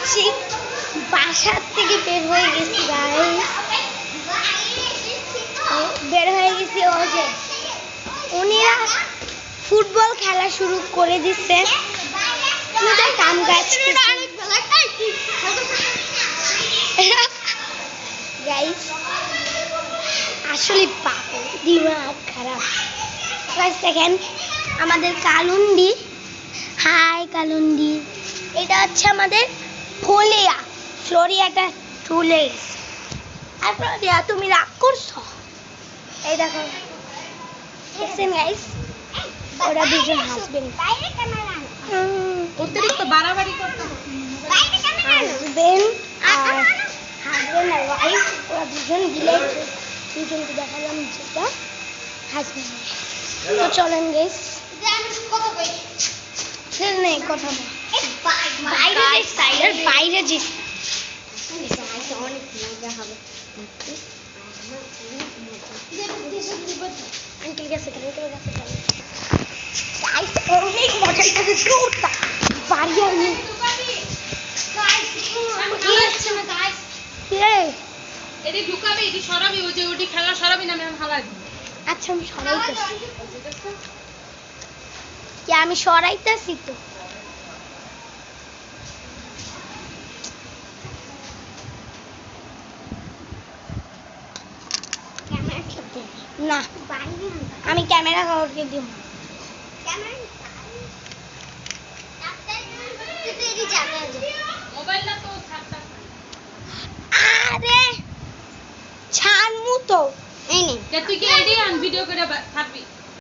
যাচ্ছি, বাসার থেকে বের হয়ে গেছি গাইস, বের হয়ে গেছি। ও যে উনিরা ফুটবল খেলা শুরু করে দিচ্ছে, কাম কাজ গাইস, আসলে পাগল, দিমাগ খারাপ। দেখেন আমাদের কালুন্ডি, হাই কালুন্ডি, এটা হচ্ছে আমাদের ফলিয়া, ফ্লোরিয়াটা চলে গেছে। আর ফ্লোরিয়া তুমি রাগ করছো? এই দেখো, দেখছেন গাইস, ওরা দুজন হাসবেন্ড, অতিরিক্ত বাড়াবাড়ি করতে হাসবেন্ড আর ওয়াইফ, ওরা দুজন গিলে দুজনকে দেখালাম যেটা হাসবেন্ড। তো চলেন গাইস, নেই কথা বল, বাইরে যে অনেক মজা হবে। আঙ্কেল গেছে, অনেক মজা করতে বাড়ি আমি এটি ঢুকাবে, এটি সরাবি, ওই যে ওটি খেলা সরাবি না, আমি হালা দিই। আচ্ছা আমি সরাইতেছি, কি আমি সরাইতেছি তো। না আমি ক্যামেরা কাউকে দিব, আরে ছাড়মু তো, এই নে তুই কি এডি আন ভিডিও করে থাকবি।